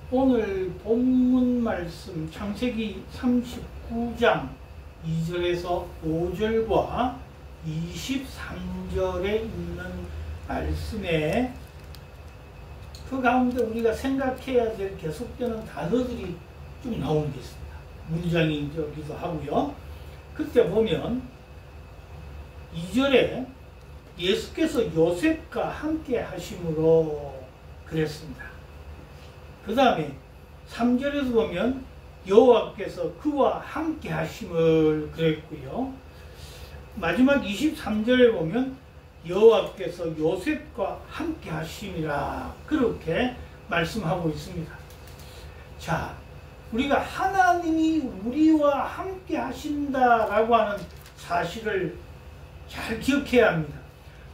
오늘 본문 말씀 창세기 39장 2절에서 5절과 23절에 있는 말씀에 그 가운데 우리가 생각해야 될 계속되는 단어들이 좀 나오는 게 있습니다. 문장이기도 하고요. 그때 보면 2절에 예수께서 요셉과 함께 하심으로 그랬습니다. 그 다음에 3절에서 보면 여호와께서 그와 함께 하심을 그랬고요. 마지막 23절에 보면 여호와께서 요셉과 함께 하심이라 그렇게 말씀하고 있습니다. 자, 우리가 하나님이 우리와 함께 하신다라고 하는 사실을 잘 기억해야 합니다.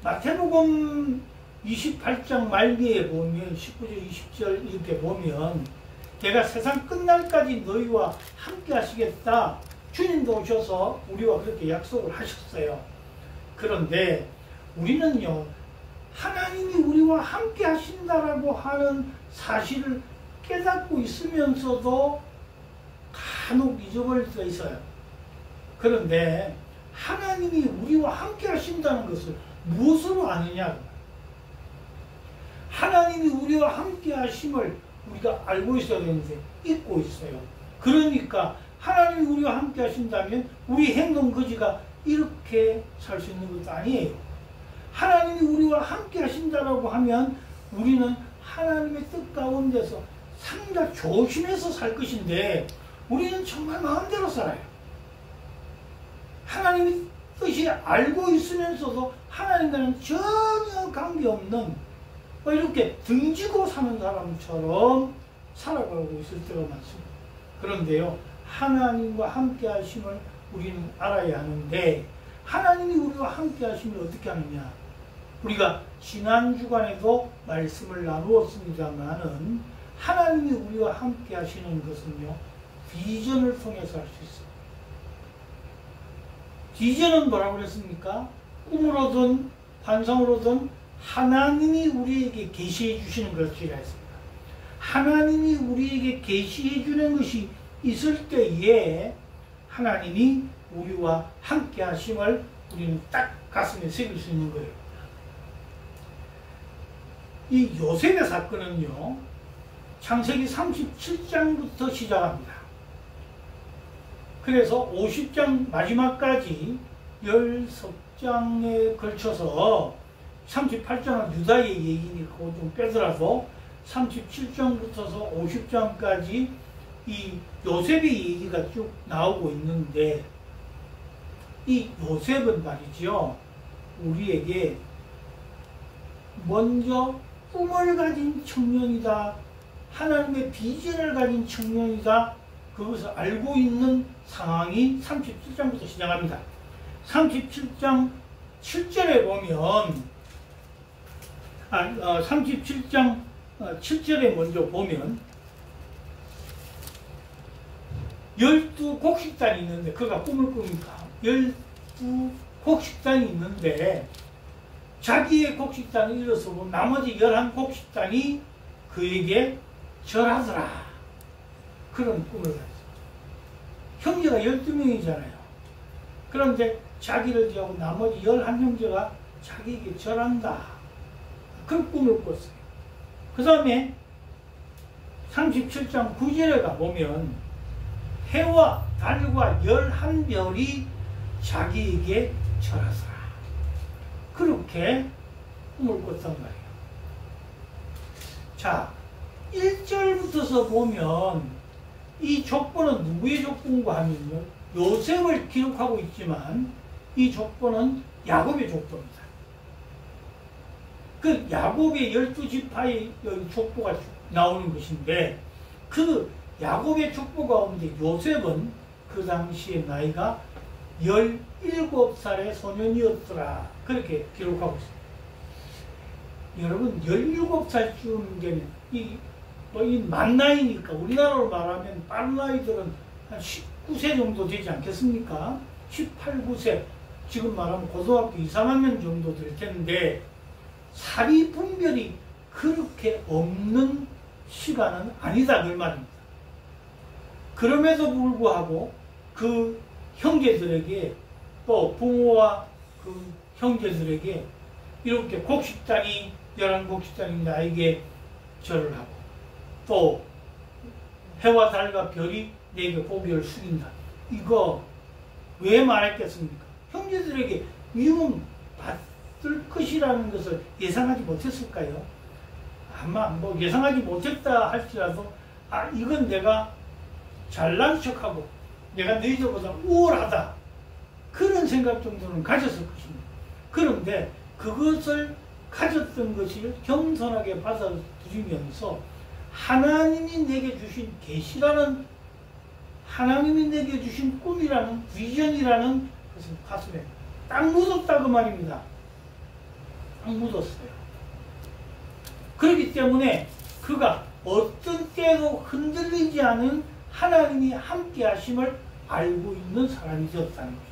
마태복음 28장 말기에 보면 19절 20절 이렇게 보면 내가 세상 끝날까지 너희와 함께 하시겠다. 주님도 오셔서 우리와 그렇게 약속을 하셨어요. 그런데 우리는요, 하나님이 우리와 함께 하신다라고 하는 사실을 깨닫고 있으면서도 간혹 잊어버릴 수가 있어요. 그런데 하나님이 우리와 함께 하신다는 것을 무엇으로 아느냐? 하나님이 우리와 함께 하심을 우리가 알고 있어야 되는데 잊고 있어요. 그러니까 하나님이 우리와 함께 하신다면 우리 행동 거지가 이렇게 살 수 있는 것도 아니에요. 하나님이 우리와 함께 하신다라고 하면 우리는 하나님의 뜻 가운데서 상당히 조심해서 살 것인데 우리는 정말 마음대로 살아요. 하나님의 뜻이 알고 있으면서도 하나님과는 전혀 관계없는 이렇게 등지고 사는 사람처럼 살아가고 있을 때가 많습니다. 그런데요, 하나님과 함께 하심을 우리는 알아야 하는데 하나님이 우리와 함께 하시면 어떻게 하느냐? 우리가 지난 주간에도 말씀을 나누었습니다만은 하나님이 우리와 함께 하시는 것은요, 비전을 통해서 할 수 있어요. 비전은 뭐라고 그랬습니까? 꿈으로든 환상으로든 하나님이 우리에게 계시해 주시는 것이라 했습니다. 하나님이 우리에게 계시해 주는 것이 있을 때에 하나님이 우리와 함께 하심을 우리는 딱 가슴에 새길 수 있는 거예요. 이 요셉의 사건은요, 창세기 37장부터 시작합니다. 그래서 50장 마지막까지 10장에 걸쳐서 38장은 유다의 얘기니까 좀 빼더라도 37장부터서 50장까지 이 요셉의 얘기가 쭉 나오고 있는데 이 요셉은 말이죠, 우리에게 먼저 꿈을 가진 청년이다, 하나님의 비전을 가진 청년이다, 그것을 알고 있는 상황이 37장부터 시작합니다. 37장 7절에 보면 37장 7절에 먼저 보면 12곡식단이 있는데 그가 꿈을 꿉니다. 12곡식단이 있는데 자기의 곡식단을 잃어서고 나머지 11곡식단이 그에게 절하더라. 그런 꿈을 가졌어요. 형제가 12명이잖아요. 그런데 자기를 제하고 나머지 11형제가 자기에게 절한다. 그런 꿈을 꿨어요. 그 다음에 37장 9절에 가보면 해와 달과 11별이 자기에게 절하더라. 그렇게 꿈을 꿨단 말이에요. 자, 1절부터서 보면 이 족보는 누구의 족보인가 하면요, 요셉을 기록하고 있지만 이 족보는 야곱의 족보입니다. 그 야곱의 12지파의 족보가 나오는 것인데 그 야곱의 족보 가운데 요셉은 그 당시에 나이가 17살의 소년이었더라. 그렇게 기록하고 있습니다. 여러분, 17살쯤 되면 이 만 나이니까 우리나라로 말하면 빠른 나이들은 한 19세 정도 되지 않겠습니까? 18, 9세 지금 말하면 고등학교 2, 3학년 정도 될 텐데 사리 분별이 그렇게 없는 시간은 아니다 그 말입니다. 그럼에도 불구하고 그 형제들에게 또 부모와 그 형제들에게 이렇게 곡식단이 11곡식단이 나에게 절을 하고 또 해와 달과 별이 내게 고개를 숙인다. 이거 왜 말했겠습니까? 형제들에게 미움 받을 것이라는 것을 예상하지 못했을까요? 아마 뭐 예상하지 못했다 할지라도 이건 내가 잘난 척하고 내가 너희들보다 우월하다 그런 생각 정도는 가졌을 것입니다. 그런데 그것을 가졌던 것을 겸손하게 받아들이면서 하나님이 내게 주신 계시라는 하나님이 내게 주신 꿈이라는 비전이라는 것을 가슴에 딱 묻었다 그 말입니다. 딱 묻었어요. 그렇기 때문에 그가 어떤 때도 흔들리지 않은 하나님이 함께 하심을 알고 있는 사람이 되었다는 거죠.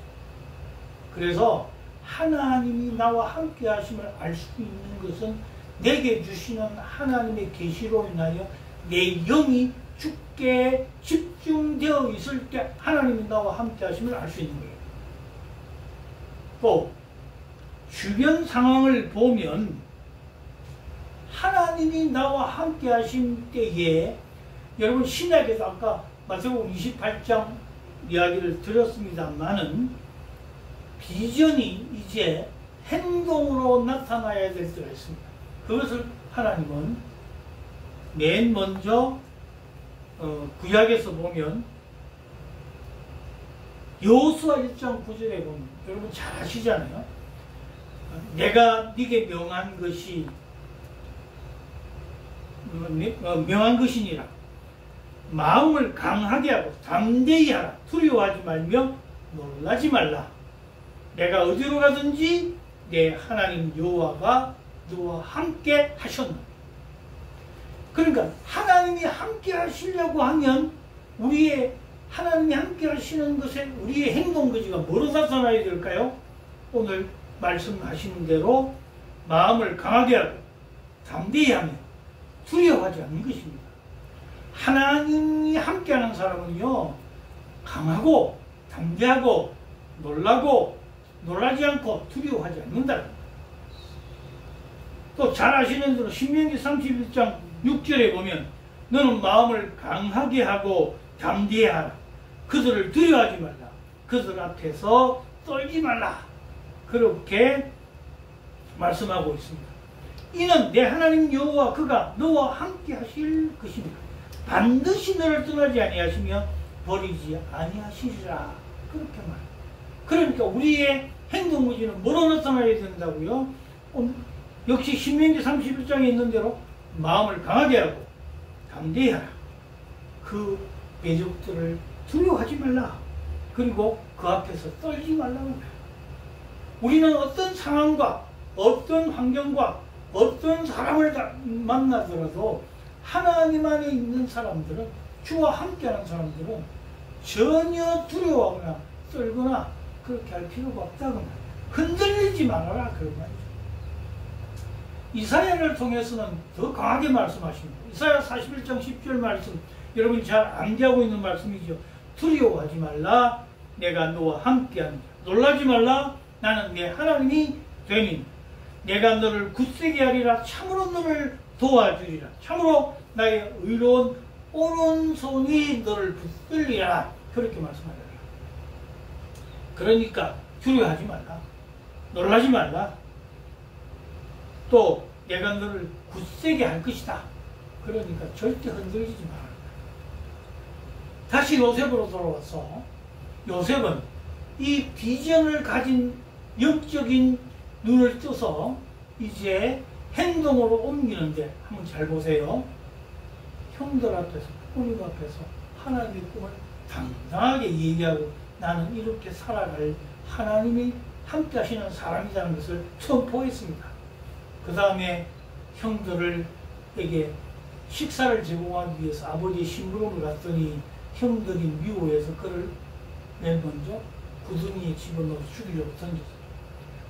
그래서 하나님이 나와 함께 하심을 알 수 있는 것은 내게 주시는 하나님의 계시로 인하여 내 영이 주께 집중되어 있을 때 하나님이 나와 함께 하심을 알 수 있는 거예요. 또 주변 상황을 보면 하나님이 나와 함께 하신 때에 여러분 신약에서 아까 마태복음 28장 이야기를 드렸습니다만은 비전이 이제 행동으로 나타나야 될 때가 있습니다. 그것을 하나님은 맨 먼저 구약에서 보면 여호수아 1장 9절에 보면 여러분 잘 아시잖아요. 내가 네게 명한 것이 명한 것이니라. 마음을 강하게 하고 담대히 하라. 두려워하지 말며 놀라지 말라. 내가 어디로 가든지 내 하나님 여호와가 너와 함께 하셨노라. 그러니까 하나님이 함께 하시려고 하면 우리의 하나님이 함께 하시는 것에 우리의 행동 거지가 뭐로 나타나야 될까요? 오늘 말씀하시는 대로 마음을 강하게 하고 담대히 하며 두려워하지 않는 것입니다. 하나님이 함께하는 사람은요 강하고 담대하고 놀라지 않고 두려워하지 않는다. 또 잘 아시는 대로 신명기 31장 6절에 보면 너는 마음을 강하게 하고 담대히 하라. 그들을 두려워하지 말라. 그들 앞에서 떨지 말라. 그렇게 말씀하고 있습니다. 이는 내 하나님 여호와 그가 너와 함께 하실 것입니다. 반드시 너를 떠나지 아니하시며 버리지 아니하시리라. 그렇게 말합니다. 그러니까 우리의 행동 무지는 뭐로 나타나야 된다고요? 역시 신명기 31장에 있는 대로 마음을 강하게 하고 담대히 하라. 그 대적들을 두려워하지 말라. 그리고 그 앞에서 떨지 말라고 해요. 우리는 어떤 상황과 어떤 환경과 어떤 사람을 만나더라도 하나님 안에 있는 사람들은 주와 함께하는 사람들은 전혀 두려워하거나 떨거나 그렇게 할 필요가 없다고 말이에요. 흔들리지 말아라 그런 말이죠. 이사야를 통해서는 더 강하게 말씀하십니다. 이사야 41장 10절 말씀 여러분이 잘 암기하고 있는 말씀이죠. 두려워하지 말라. 내가 너와 함께한다. 놀라지 말라. 나는 내 하나님이 되니 내가 너를 굳세게 하리라. 참으로 너를 도와주리라. 참으로 나의 의로운 오른손이 너를 붙들리라. 그렇게 말씀하더라. 그러니까 두려워하지 말라. 놀라지 말라. 또 내가 너를 굳세게 할 것이다. 그러니까 절대 흔들리지 마라. 다시 요셉으로 돌아와서 요셉은 이 비전을 가진 영적인 눈을 떠서 이제 행동으로 옮기는데 한번 잘 보세요. 형들 앞에서 부모님 앞에서 하나님의 꿈을 당당하게 얘기하고 나는 이렇게 살아갈 하나님이 함께 하시는 사람이라는 것을 선포했습니다. 그 다음에 형들에게 식사를 제공하기 위해서 아버지의 심부름을 갔더니 형들이 미워해서 그를 맨 먼저 구덩이에 집어넣어서 죽이려고 던졌어요.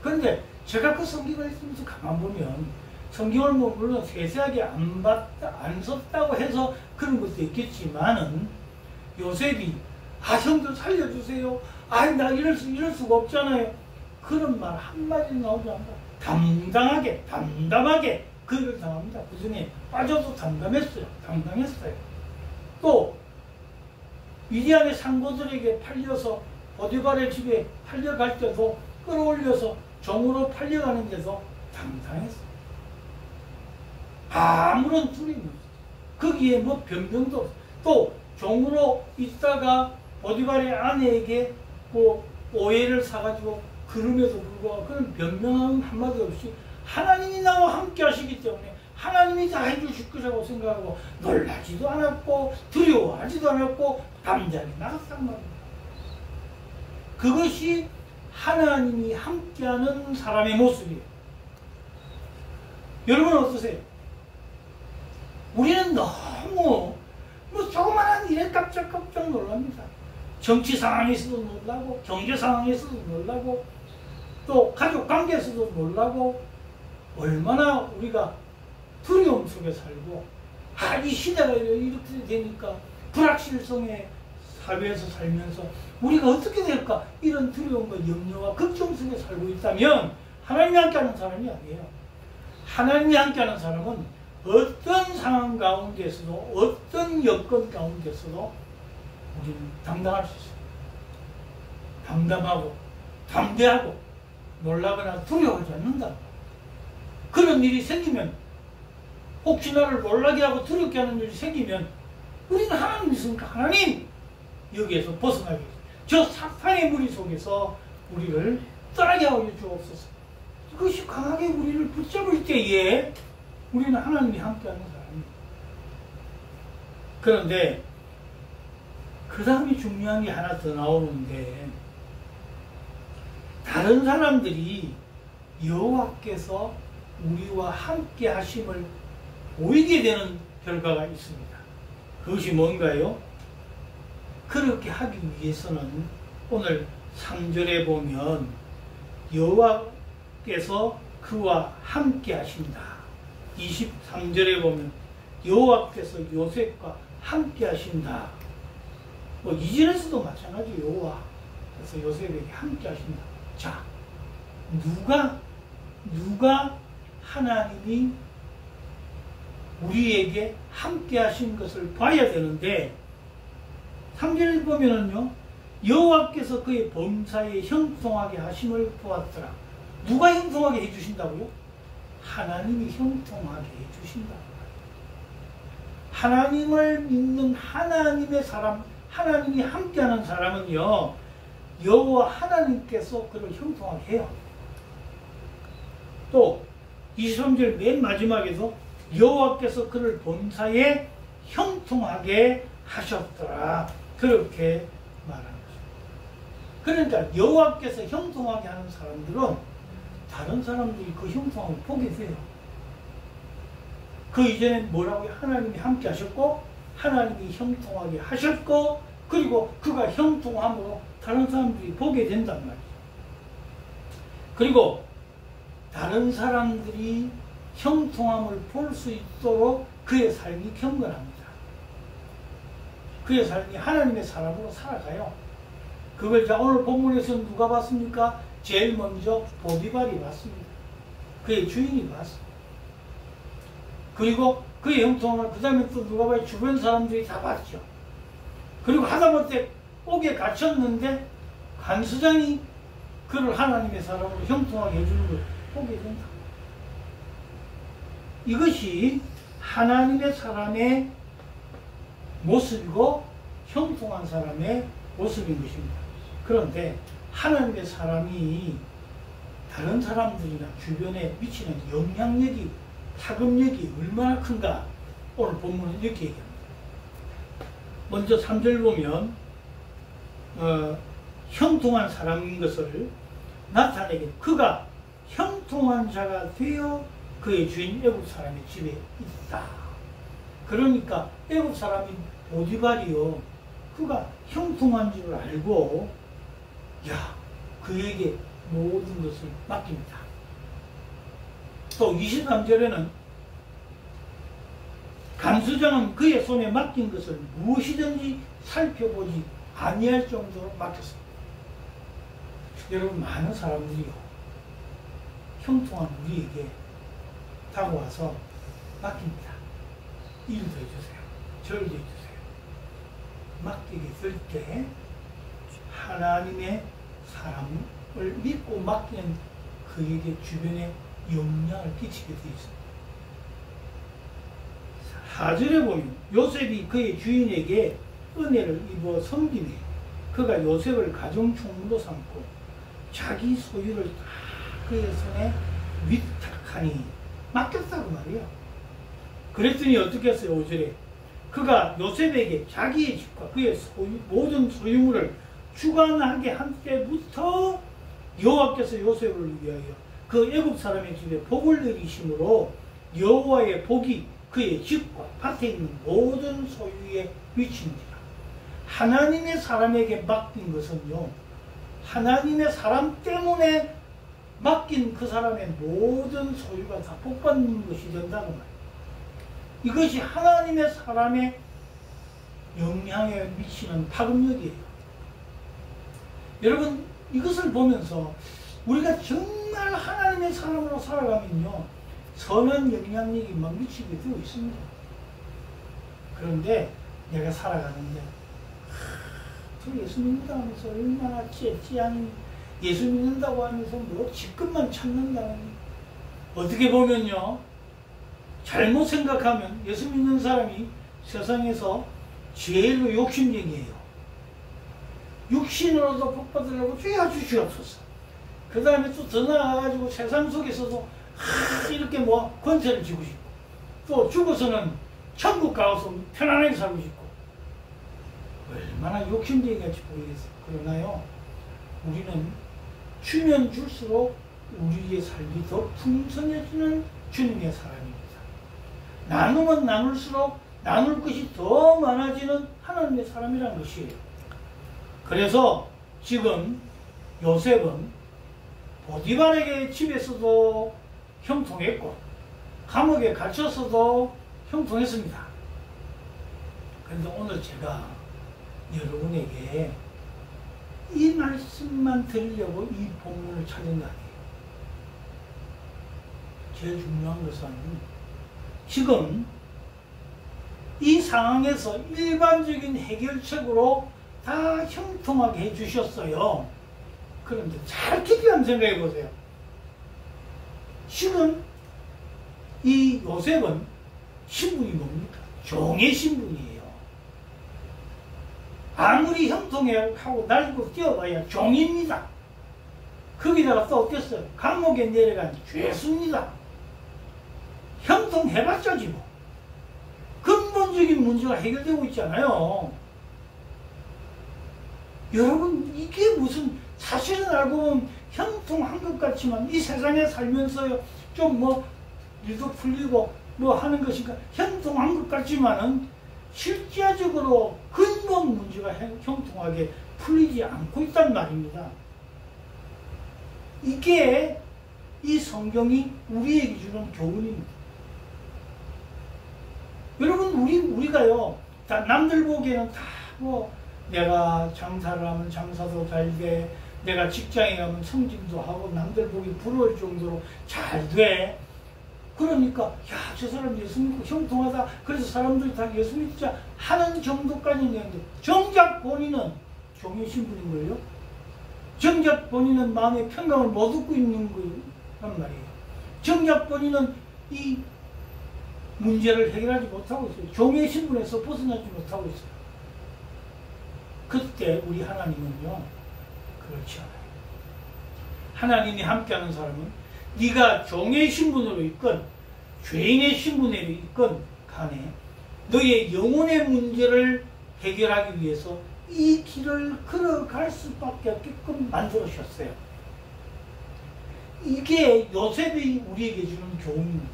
그런데 제가 그 성경을 읽으면서 가만 보면 성경을 뭐 물론 세세하게 안 썼다고 해서 그런 것도 있겠지만은 요셉이 형들 살려주세요. 나 이럴 수가 없잖아요. 그런 말 한마디 나오지 않고 담담하게 그 일을 당합니다. 그 중에 빠져도 당당했어요. 또 미디안의 상고들에게 팔려서 보디발의 집에 팔려갈 때도 끌어올려서 종으로 팔려가는데도 당당했어요. 아무런 두려움이 없어요. 거기에 뭐 변명도 없어요. 또 종으로 있다가 보디발의 아내에게 뭐 오해를 사가지고 그럼에도 불구하고 그런 변명 한마디 없이 하나님이 나와 함께 하시기 때문에 하나님이 다 해주실 것이라고 생각하고 놀라지도 않았고 두려워하지도 않았고 담대하게 나갔단 말입니다. 그것이 하나님이 함께하는 사람의 모습이에요. 여러분 어떠세요? 우리는 너무 조그마한 일에 깜짝깜짝 놀랍니다. 정치 상황에서도 놀라고 경제 상황에서도 놀라고 또 가족 관계에서도 놀라고 얼마나 우리가 두려움 속에 살고 이 시대가 이렇게 되니까 불확실성의 사회에서 살면서 우리가 어떻게 될까 이런 두려움과 염려와 걱정 속에 살고 있다면 하나님이 함께하는 사람이 아니에요. 하나님이 함께하는 사람은 어떤 상황 가운데서도 어떤 여건 가운데서도 우리는 당당할 수 있어요. 담담하고 담대하고 놀라거나 두려워하지 않는다. 그런 일이 생기면 혹시 나를 놀라게 하고 두렵게 하는 일이 생기면 우리는 하나님 있으니까 하나님 여기에서 벗어나게 해주세요. 저 사탄의 무리 속에서 우리를 떠나게 하여 주옵소서. 그것이 강하게 우리를 붙잡을 때에 우리는 하나님이 함께하는 사람입니다. 그런데 그 다음에 중요한 게 하나 더 나오는데 다른 사람들이 여호와께서 우리와 함께 하심을 보이게 되는 결과가 있습니다. 그것이 뭔가요? 그렇게 하기 위해서는 오늘 3절에 보면 여호와께서 그와 함께 하신다. 23절에 보면 여호와께서 요셉과 함께 하신다. 뭐 2절에서도 마찬가지 여호와께서 요셉에게 함께 하신다. 자, 누가 하나님이 우리에게 함께 하신 것을 봐야 되는데 3절에 보면은요 여호와께서 그의 범사에 형통하게 하심을 보았더라. 누가 형통하게 해주신다고요? 하나님이 형통하게 해주신다. 하나님을 믿는 하나님의 사람, 하나님이 함께하는 사람은요 여호와 하나님께서 그를 형통하게 해요. 또 23절 맨 마지막에서 여호와께서 그를 범사에 형통하게 하셨더라. 그렇게 말하는 거죠. 그러니까 여호와께서 형통하게 하는 사람들은 다른 사람들이 그 형통함을 보게 돼요. 그 이전에 뭐라고요? 하나님이 함께 하셨고 하나님이 형통하게 하셨고 그리고 그가 형통함으로 다른 사람들이 보게 된단 말이죠. 그리고 다른 사람들이 형통함을 볼 수 있도록 그의 삶이 경건합니다. 그의 삶이 하나님의 사람으로 살아가요. 그걸 자 오늘 본문에서 누가 봤습니까? 제일 먼저 보디발이 봤습니다. 그의 주인이 봤습니다. 그리고 그의 형통함을 그 다음에 또 누가 봐요? 주변 사람들이 다 봤죠. 그리고 하다못해 옥에 갇혔는데 간수장이 그를 하나님의 사람으로 형통하게 해주는 걸 보게 된다. 이것이 하나님의 사람의 모습이고 형통한 사람의 모습인 것입니다. 그런데 하나님의 사람이 다른 사람들이나 주변에 미치는 영향력이 파급력이 얼마나 큰가 오늘 본문은 이렇게 얘기합니다. 먼저 3절 보면 형통한 사람인 것을 나타내게 그가 형통한 자가 되어 그의 주인 애굽 사람의 집에 있다. 그러니까 애굽 사람인 보디발이요 그가 형통한 줄 알고 그에게 모든 것을 맡깁니다. 또 23절에는 간수장은 그의 손에 맡긴 것을 무엇이든지 살펴보지 아니할 정도로 맡겼습니다. 여러분, 많은 사람들이요, 형통한 우리에게 다가와서 맡깁니다. 일도 해주세요, 절도 해주세요. 맡기게 될 때 하나님의 사람을 믿고 맡기는 그에게 주변에 영향을 끼치게 되어 있습니다. 4절에 보면 요셉이 그의 주인에게 은혜를 입어 섬기며 그가 요셉을 가정총무로 삼고 자기 소유를 다 그의 손에 위탁하니, 맡겼다고 말이에요. 그랬더니 어떻게 했어요? 5절에 그가 요셉에게 자기의 집과 그의 모든 소유물을 주관하게 한 때부터 여호와께서 요셉을 위하여 그 애굽 사람의 집에 복을 내리심으로 여호와의 복이 그의 집과 밭에 있는 모든 소유에 미칩니다. 하나님의 사람에게 맡긴 것은요, 하나님의 사람 때문에 맡긴 그 사람의 모든 소유가 다 복받는 것이 된다는 말이에요. 이것이 하나님의 사람의 영향에 미치는 파급력이에요. 여러분, 이것을 보면서 우리가 정말 하나님의 사람으로 살아가면요, 선한 영향력이 막 미치게 되어 있습니다. 그런데 내가 살아가는데 저 예수 믿는다 하면서 얼마나 찌하니, 예수 믿는다고 하면서 뭐 직급만 찾는다는, 어떻게 보면요, 잘못 생각하면 예수 믿는 사람이 세상에서 제일로 욕심쟁이에요. 육신으로도 복받으려고 주여 주시옵소서. 그 다음에 또 더 나아가지고 세상 속에서도 이렇게 뭐 권세를 쥐고 싶고, 또 죽어서는 천국 가서 편안하게 살고 싶고, 얼마나 욕심쟁이같이 보이겠어요. 그러나요, 우리는 주면 줄수록 우리의 삶이 더 풍성해지는 주님의 사람입니다. 나누면 나눌수록 나눌 것이 더 많아지는 하나님의 사람이라는 것이에요. 그래서 지금 요셉은 보디발에게 집에서도 형통했고 감옥에 갇혀서도 형통했습니다. 그런데 오늘 제가 여러분에게 이 말씀만 드리려고 이 본문을 찾은 거 아니에요. 제일 중요한 것은 지금 이 상황에서 일반적인 해결책으로 다 형통하게 해주셨어요. 그런데 잘 깊이 한번 생각해 보세요. 지금 이 요셉은 신분이 뭡니까? 종의 신분이에요. 아무리 형통하고 날고 뛰어봐야 종입니다. 거기다가 또 어땠어요? 감옥에 내려간 죄수입니다. 형통해봤자지 뭐. 근본적인 문제가 해결되고 있잖아요. 여러분, 이게 무슨, 사실은 알고 보면 형통한 것 같지만 이 세상에 살면서요, 좀 뭐 일도 풀리고 뭐 하는 것이니까 형통한 것 같지만은 실제적으로 근본 문제가 형통하게 풀리지 않고 있단 말입니다. 이게 이 성경이 우리에게 주는 교훈입니다. 여러분, 우리가요, 다 남들 보기에는 다 뭐 내가 장사를 하면 장사도 잘 돼, 내가 직장에 가면 승진도 하고 남들 보기 부러울 정도로 잘 돼. 그러니까 야, 저 사람 예수 믿고 형통하다, 그래서 사람들이 다 예수 믿자 하는 정도까지는 되는데, 정작 본인은 종의 신분인걸요. 정작 본인은 마음의 평강을 못 얻고 있는 거란 말이에요. 정작 본인은 이 문제를 해결하지 못하고 있어요. 종의 신분에서 벗어나지 못하고 있어요. 그때 우리 하나님은요, 그렇지 않아요. 하나님이 함께하는 사람은 네가 종의 신분으로 있건 죄인의 신분으로 있건 간에 너의 영혼의 문제를 해결하기 위해서 이 길을 걸어갈 수밖에 없게끔 만들어주셨어요. 이게 요셉이 우리에게 주는 교훈입니다.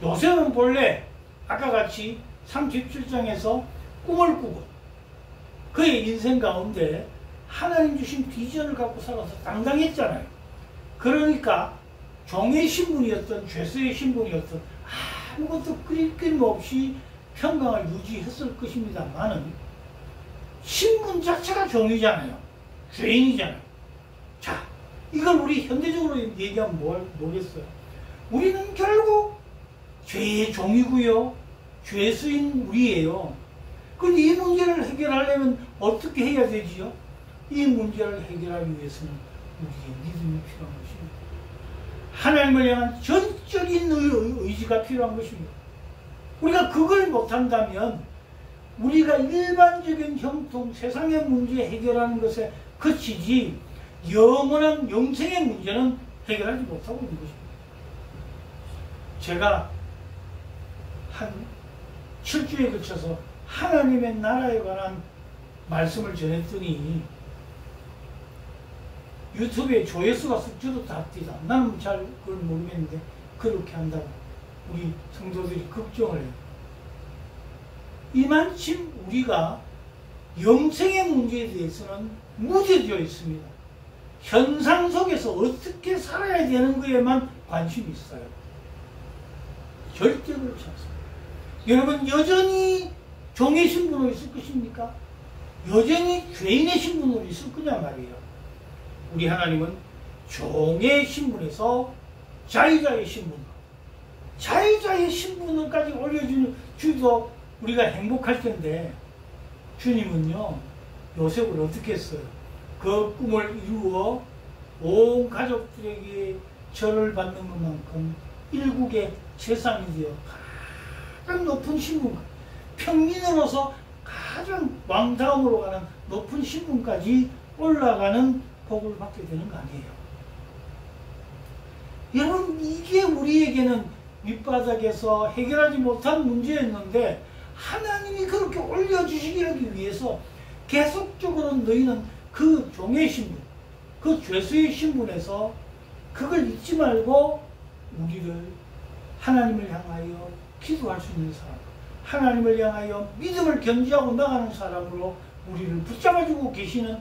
요셉은 본래 아까 같이 37장에서 꿈을 꾸고 그의 인생 가운데 하나님 주신 비전을 갖고 살아서 당당했잖아요. 그러니까 종의 신분이었던 죄수의 신분이었던 아무것도 끊임없이 평강을 유지했을 것입니다만은 신분 자체가 종이잖아요. 죄인이잖아요. 자, 이걸 우리 현대적으로 얘기하면 뭐겠어요? 우리는 결국 죄의 종이고요. 죄수인 우리예요. 그런데 이 문제를 해결하려면 어떻게 해야 되지요? 이 문제를 해결하기 위해서는 우리의 믿음이 필요한 것입니다. 하나님을 향한 전적인 의지가 필요한 것입니다. 우리가 그걸 못한다면 우리가 일반적인 형통, 세상의 문제 해결하는 것에 그치지 영원한 영생의 문제는 해결하지 못하고 있는 것입니다. 제가 한 7주에 걸쳐서 하나님의 나라에 관한 말씀을 전했더니 유튜브에 조회수가 저도 다 뛴다. 나는 잘 그걸 모르겠는데 그렇게 한다고 우리 성도들이 걱정을 해요. 이만큼 우리가 영생의 문제에 대해서는 무뎌져 있습니다. 현상 속에서 어떻게 살아야 되는 것에만 관심이 있어요. 절대 그렇지 않습니다. 여러분 여전히 종의 신분으로 있을 것입니까? 여전히 죄인의 신분으로 있을 거냐 말이에요. 우리 하나님은 종의 신분에서 자유자의 신분, 자유자의 신분을까지 올려주도 우리가 행복할 텐데 주님은요 요셉을 어떻게 했어요? 그 꿈을 이루어 온 가족들에게 절을 받는 것만큼 일국의 재산이 되어 가장 높은 신분, 평민으로서 가장 왕다음으로 가는 높은 신분까지 올라가는 복을 받게 되는 거 아니에요. 여러분 이게 우리에게는 밑바닥에서 해결하지 못한 문제였는데 하나님이 그렇게 올려주시기 위해서 계속적으로 너희는 그 종의 신분, 그 죄수의 신분에서 그걸 잊지 말고 우리를 하나님을 향하여 기도할 수 있는 사람, 하나님을 향하여 믿음을 견지하고 나가는 사람으로 우리를 붙잡아주고 계시는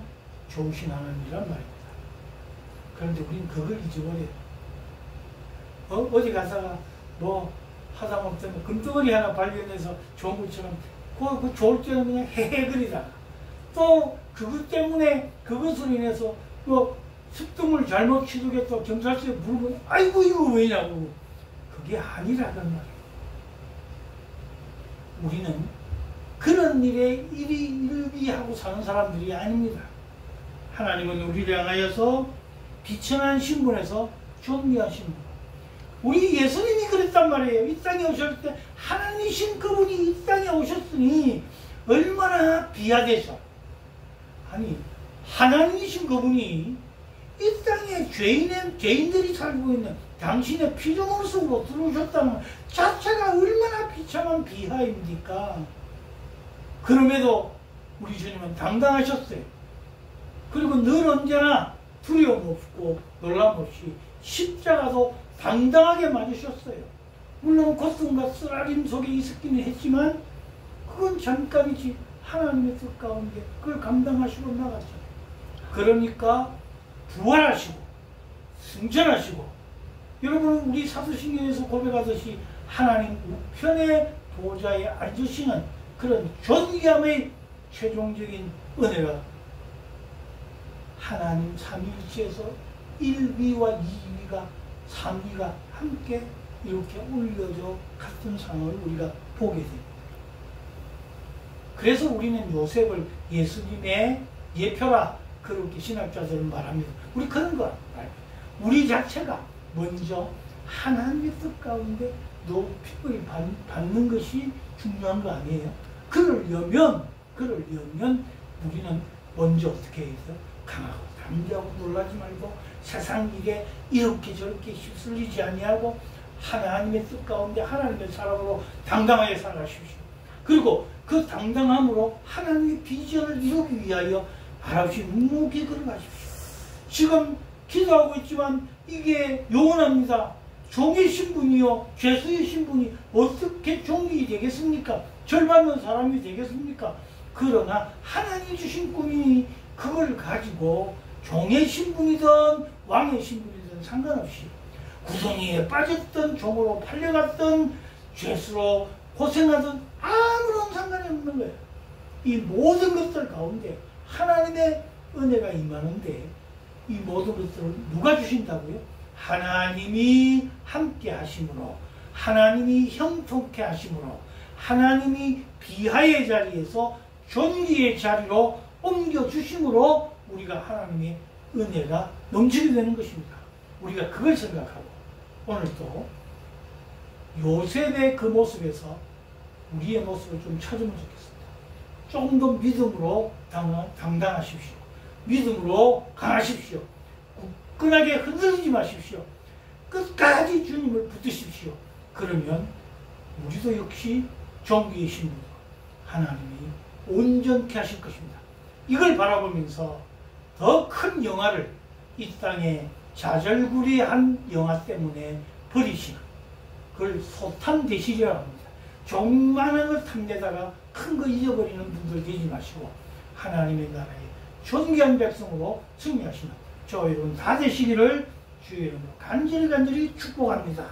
좋으신 하나님이란 말입니다. 그런데 우리는 그걸 잊어버려요. 어디 가다가 뭐 하다못해 금덩어리 하나 발견해서 좋은 것처럼 그 좋을 때는 그냥 헤헤거리다가 또 그것 때문에 그것으로 인해서 뭐 습등을 잘못 취득했다고 경찰서에 물어보면 아이고 이거 왜냐고. 그게 아니라는 말이에요. 우리는 그런 일에 일비하고 사는 사람들이 아닙니다. 하나님은 우리를 향하여서 비천한 신분에서 존귀한 신분. 우리 예수님이 그랬단 말이에요. 이 땅에 오셨을 때 하나님이신 그분이 이 땅에 오셨으니 얼마나 비하되셔. 아니 하나님이신 그분이 이 땅에 죄인들이 살고 있는 당신의 피조물속으로 들어오셨다는 자체가 얼마나 비참한 비하입니까? 그럼에도 우리 주님은 당당하셨어요. 그리고 늘 언제나 두려움 없고 놀람 없이 십자가도 당당하게 맞으셨어요. 물론 고통과 쓰라림 속에 있었기는 했지만 그건 잠깐이지 하나님의 뜻 가운데 그걸 감당하시고 나갔죠. 그러니까 부활하시고 승천하시고 여러분 우리 사도신경에서 고백하듯이 하나님 우편의 보좌에 앉으시는 그런 존귀함의 최종적인 은혜가 하나님 삼위일체에서 1위와 2위가 3위가 함께 이렇게 올려져 같은 상황을 우리가 보게 됩니다. 그래서 우리는 요셉을 예수님의 예표라 그렇게 신학자들은 말합니다. 우리 그런 거 말이에요. 우리 자체가 먼저 하나님의 뜻 가운데 높임을 받는 것이 중요한 거 아니에요? 그러려면 우리는 먼저 어떻게 해야 돼요? 강하고 담대하고 놀라지 말고 세상 일에 이렇게 저렇게 휩쓸리지 아니하고 하나님의 뜻 가운데 하나님의 사람으로 당당하게 살아가십시오. 그리고 그 당당함으로 하나님의 비전을 이루기 위하여 말없이 묵묵히 걸어가십시오. 지금 기도하고 있지만 이게 영원합니다. 종의 신분이요 죄수의 신분이 어떻게 종이 되겠습니까? 절받는 사람이 되겠습니까? 그러나 하나님이 주신 꿈이 그걸 가지고 종의 신분이든 왕의 신분이든 상관없이 구덩이에 빠졌던 종으로 팔려갔던 죄수로 고생하던 아무런 상관이 없는 거예요. 이 모든 것들 가운데 하나님의 은혜가 임하는데 이 모든 것들을 누가 주신다고요? 하나님이 함께 하심으로, 하나님이 형통케 하심으로, 하나님이 비하의 자리에서 존귀의 자리로 옮겨주심으로 우리가 하나님의 은혜가 넘치게 되는 것입니다. 우리가 그걸 생각하고 오늘도 요셉의 그 모습에서 우리의 모습을 좀 찾으면 좋겠습니다. 조금 더 믿음으로 당당하십시오. 믿음으로 강하십시오. 굳건하게 흔들리지 마십시오. 끝까지 주님을 붙드십시오. 그러면 우리도 역시 존귀이신 분 하나님이 온전케 하실 것입니다. 이걸 바라보면서 더 큰 영화를 이 땅에 좌절구리한 영화 때문에 버리시는 그걸 소탐대실이라고 합니다. 종만한 걸 탐내다가 큰 거 잊어버리는 분들 되지 마시고 하나님의 나라에 존귀한 백성으로 승리하시는 저와 여러분 다 되시기를 주의 이름으로 간절히 축복합니다.